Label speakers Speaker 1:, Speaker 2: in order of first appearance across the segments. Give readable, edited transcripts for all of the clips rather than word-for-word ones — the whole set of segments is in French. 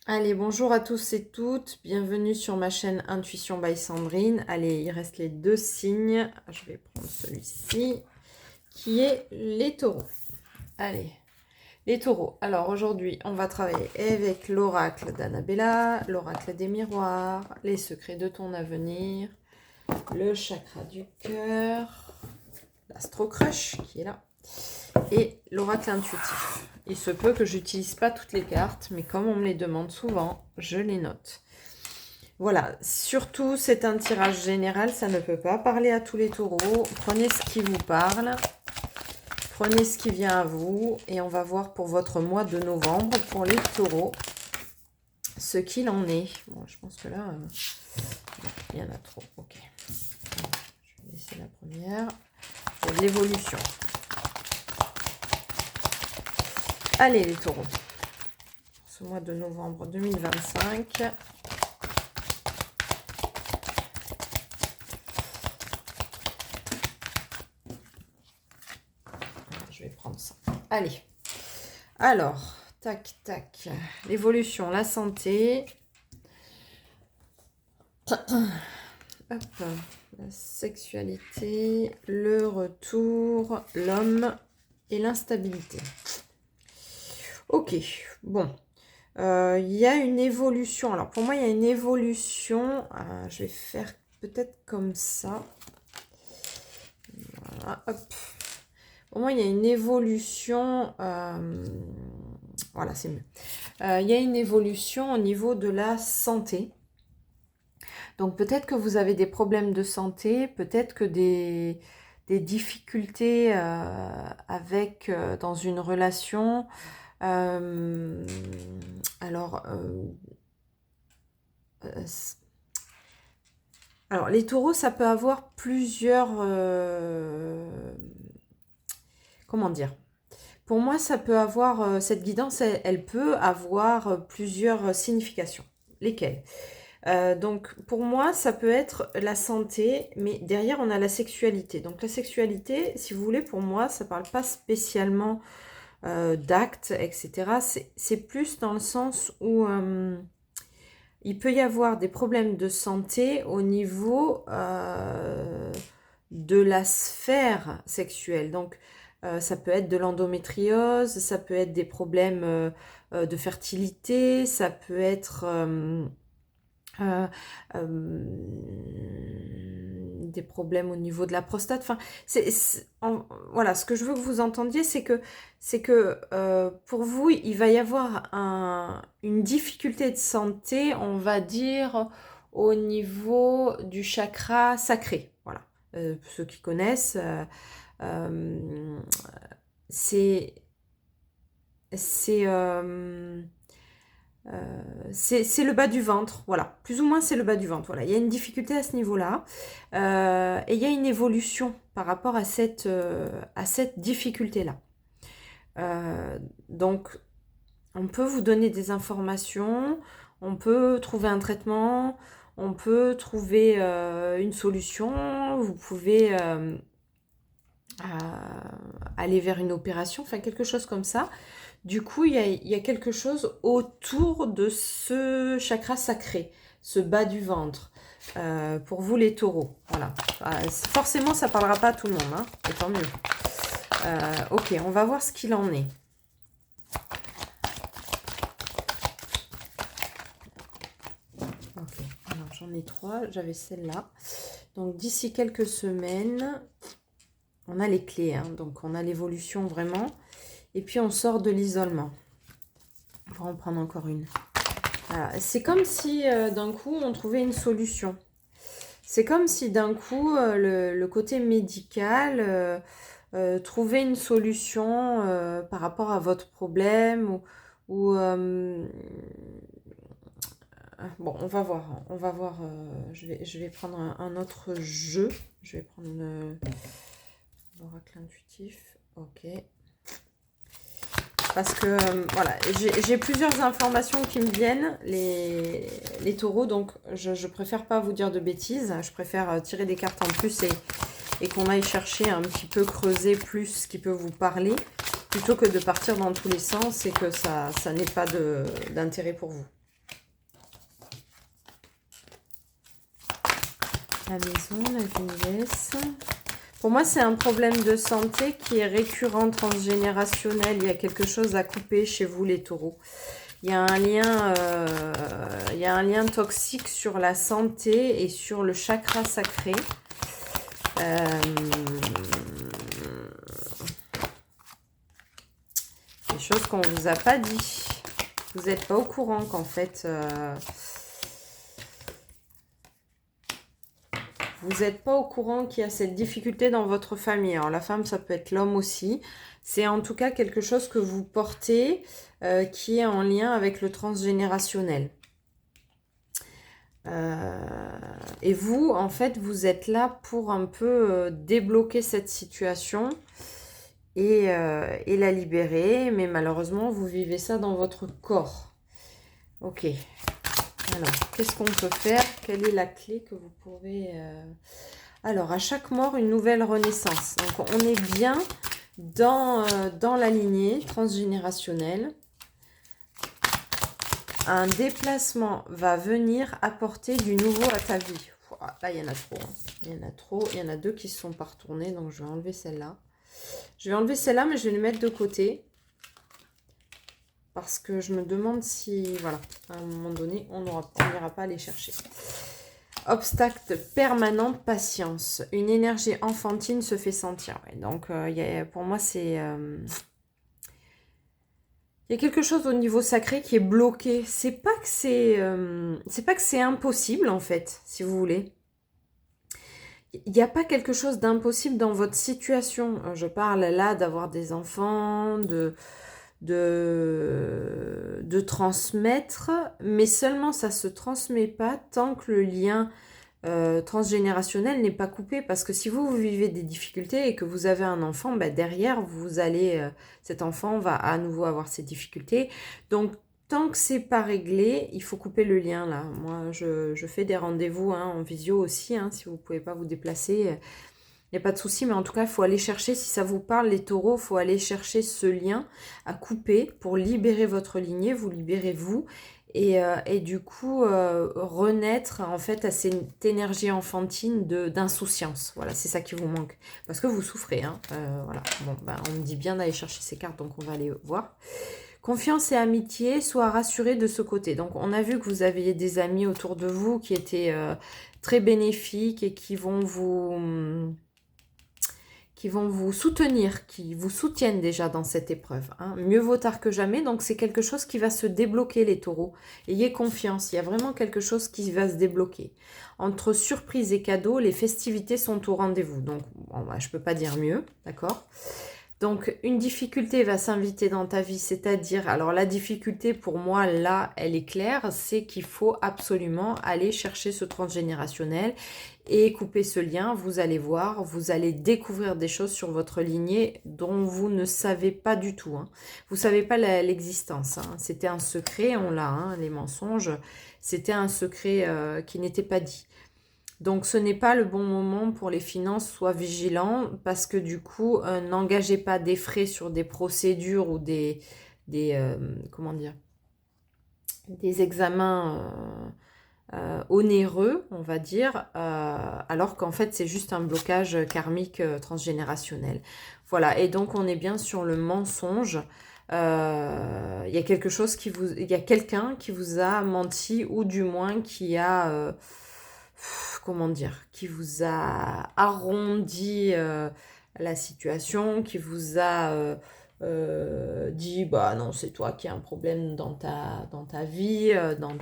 Speaker 1: Allez, bonjour à tous et toutes, bienvenue sur ma chaîne Intuition by Sandrine. Allez, il reste les deux signes. Je vais prendre celui-ci, qui est les taureaux. Allez, les taureaux. Alors aujourd'hui, on va travailler avec l'oracle d'Annabella, l'oracle des miroirs, les secrets de ton avenir, le chakra du cœur, l'astro crush qui est là, et l'oracle intuitif. Il se peut que j'utilise pas toutes les cartes, mais comme on me les demande souvent, je les note. Voilà, surtout c'est un tirage général, ça ne peut pas parler à tous les taureaux. Prenez ce qui vous parle, prenez ce qui vient à vous, et on va voir pour votre mois de novembre, pour les taureaux, ce qu'il en est. Bon, je pense que là, il y en a trop. Ok, je vais laisser la première. C'est de l'évolution. Allez les taureaux, ce mois de novembre 2025. Je vais prendre ça. Allez, alors, tac, tac. L'évolution, la santé. Hop, la sexualité, le retour, l'homme et l'instabilité. Ok, bon. Il y a une évolution. Alors, pour moi, il y a une évolution. Je vais faire peut-être comme ça. Voilà, hop. Pour moi, il y a une évolution. Voilà, c'est mieux. Il y a une évolution au niveau de la santé. Donc, peut-être que vous avez des problèmes de santé, peut-être que des difficultés avec dans une relation. Alors, les taureaux, ça peut avoir plusieurs... comment dire? Pour moi, ça peut avoir... cette guidance, elle peut avoir plusieurs significations. Lesquelles? Donc, pour moi, ça peut être la santé, mais derrière, on a la sexualité. Donc, la sexualité, si vous voulez, pour moi, ça ne parle pas spécialement d'actes, etc. C'est plus dans le sens où il peut y avoir des problèmes de santé au niveau de la sphère sexuelle. Donc, ça peut être de l'endométriose, ça peut être des problèmes de fertilité, ça peut être euh, des problèmes au niveau de la prostate. Enfin, voilà, ce que je veux que vous entendiez, c'est que pour vous, il va y avoir une difficulté de santé, on va dire, au niveau du chakra sacré. Voilà. Ceux qui connaissent, c'est c'est le bas du ventre, voilà. Plus ou moins, c'est le bas du ventre. Voilà. Il y a une difficulté à ce niveau-là. Et il y a une évolution par rapport à cette difficulté-là. Donc, on peut vous donner des informations, on peut trouver un traitement, on peut trouver une solution, vous pouvez aller vers une opération, enfin quelque chose comme ça. Du coup, il y a quelque chose autour de ce chakra sacré, ce bas du ventre, pour vous les taureaux. Voilà. Forcément, ça ne parlera pas à tout le monde, hein, et tant mieux. Ok, on va voir ce qu'il en est. Ok, alors j'en ai 3, j'avais celle-là. Donc d'ici quelques semaines, on a les clés, hein, donc on a l'évolution vraiment. Et puis on sort de l'isolement. On va en prendre encore une. Voilà. C'est comme si d'un coup on trouvait une solution. C'est comme si d'un coup le côté médical trouvait une solution par rapport à votre problème ou bon, on va voir. On va voir. Je vais prendre un autre jeu. Je vais prendre l'oracle intuitif. Ok. Parce que, voilà, j'ai plusieurs informations qui me viennent, les taureaux, donc je préfère pas vous dire de bêtises. Je préfère tirer des cartes en plus et qu'on aille chercher un petit peu, creuser plus ce qui peut vous parler, plutôt que de partir dans tous les sens et que ça n'ait pas d'intérêt pour vous. La maison, la vieillesse. Pour moi, c'est un problème de santé qui est récurrent, transgénérationnel. Il y a quelque chose à couper chez vous, les taureaux. Il y a un lien toxique sur la santé et sur le chakra sacré. Des choses qu'on ne vous a pas dit. Vous n'êtes pas au courant qu'en fait... vous n'êtes pas au courant qu'il y a cette difficulté dans votre famille. Alors la femme, ça peut être l'homme aussi. C'est en tout cas quelque chose que vous portez qui est en lien avec le transgénérationnel. Et vous, en fait, vous êtes là pour un peu débloquer cette situation et la libérer. Mais malheureusement, vous vivez ça dans votre corps. Ok. Alors, qu'est-ce qu'on peut faire? Quelle est la clé que vous pouvez... Alors, à chaque mort, une nouvelle renaissance. Donc, on est bien dans la lignée transgénérationnelle. Un déplacement va venir apporter du nouveau à ta vie. Là, il y en a trop. Hein. Il y en a trop. Il y en a deux qui ne se sont pas retournées. Donc, je vais enlever celle-là. Je vais enlever celle-là, mais je vais les mettre de côté. Parce que je me demande si, voilà, à un moment donné, on n'ira pas les chercher. Obstacle permanent, patience. Une énergie enfantine se fait sentir. Ouais, donc, pour moi, c'est... il y a quelque chose au niveau sacré qui est bloqué. C'est pas que c'est impossible, en fait, si vous voulez. Il n'y a pas quelque chose d'impossible dans votre situation. Je parle là d'avoir des enfants, de transmettre, mais seulement ça se transmet pas tant que le lien transgénérationnel n'est pas coupé, parce que si vous vivez des difficultés et que vous avez un enfant, bah derrière vous allez cet enfant va à nouveau avoir ses difficultés. Donc tant que c'est pas réglé, il faut couper le lien là. Moi je fais des rendez-vous en visio aussi, si vous pouvez pas vous déplacer, il n'y a pas de souci, mais en tout cas, il faut aller chercher, si ça vous parle, les taureaux, il faut aller chercher ce lien à couper pour libérer votre lignée, vous libérez vous, et du coup, renaître en fait à cette énergie enfantine d'insouciance. Voilà, c'est ça qui vous manque. Parce que vous souffrez, voilà. Bon, on me dit bien d'aller chercher ces cartes, donc on va aller voir. Confiance et amitié, sois rassuré de ce côté. Donc, on a vu que vous aviez des amis autour de vous qui étaient très bénéfiques et qui vont vous soutenir, qui vous soutiennent déjà dans cette épreuve. Mieux vaut tard que jamais, donc c'est quelque chose qui va se débloquer, les taureaux. Ayez confiance, il y a vraiment quelque chose qui va se débloquer. Entre surprise et cadeaux, les festivités sont au rendez-vous. Donc, je ne peux pas dire mieux, d'accord ? Donc, une difficulté va s'inviter dans ta vie, c'est-à-dire, alors la difficulté pour moi, là, elle est claire, c'est qu'il faut absolument aller chercher ce transgénérationnel et couper ce lien. Vous allez voir, vous allez découvrir des choses sur votre lignée dont vous ne savez pas du tout. Vous ne savez pas l'existence. C'était un secret, on l'a, les mensonges, c'était un secret qui n'était pas dit. Donc, ce n'est pas le bon moment pour les finances, sois vigilant, parce que du coup, n'engagez pas des frais sur des procédures ou des examens onéreux, on va dire, alors qu'en fait, c'est juste un blocage karmique transgénérationnel. Voilà, et donc, on est bien sur le mensonge. Il y a quelqu'un qui vous a menti, ou du moins qui a... qui vous a arrondi la situation, qui vous a dit, bah non, c'est toi qui as un problème dans ta vie, dans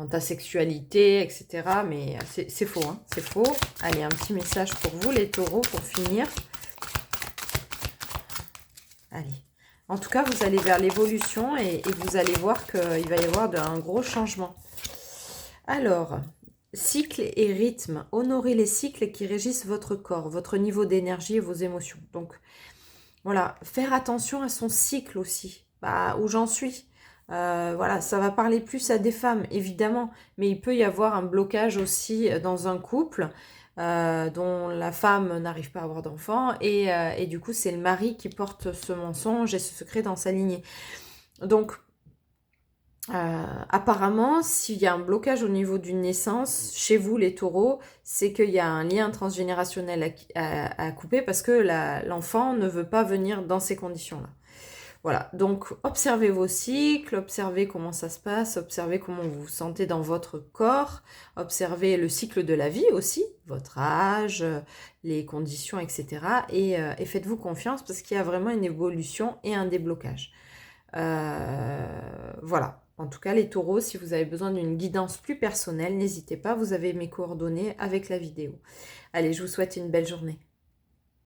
Speaker 1: ta sexualité, etc. Mais c'est faux, c'est faux. Allez, un petit message pour vous, les taureaux, pour finir. Allez. En tout cas, vous allez vers l'évolution et vous allez voir qu'il va y avoir un gros changement. Alors... cycle et rythme. Honorez les cycles qui régissent votre corps, votre niveau d'énergie et vos émotions. Donc, voilà, faire attention à son cycle aussi, où j'en suis. Voilà, ça va parler plus à des femmes, évidemment, mais il peut y avoir un blocage aussi dans un couple dont la femme n'arrive pas à avoir d'enfant et du coup, c'est le mari qui porte ce mensonge et ce secret dans sa lignée. Donc, Apparemment, s'il y a un blocage au niveau d'une naissance, chez vous les taureaux, c'est qu'il y a un lien transgénérationnel à couper parce que l'enfant ne veut pas venir dans ces conditions-là. Voilà, donc observez vos cycles, observez comment ça se passe, observez comment vous vous sentez dans votre corps, observez le cycle de la vie aussi, votre âge, les conditions, etc. Et faites-vous confiance parce qu'il y a vraiment une évolution et un déblocage. Voilà. En tout cas, les taureaux, si vous avez besoin d'une guidance plus personnelle, n'hésitez pas, vous avez mes coordonnées avec la vidéo. Allez, je vous souhaite une belle journée.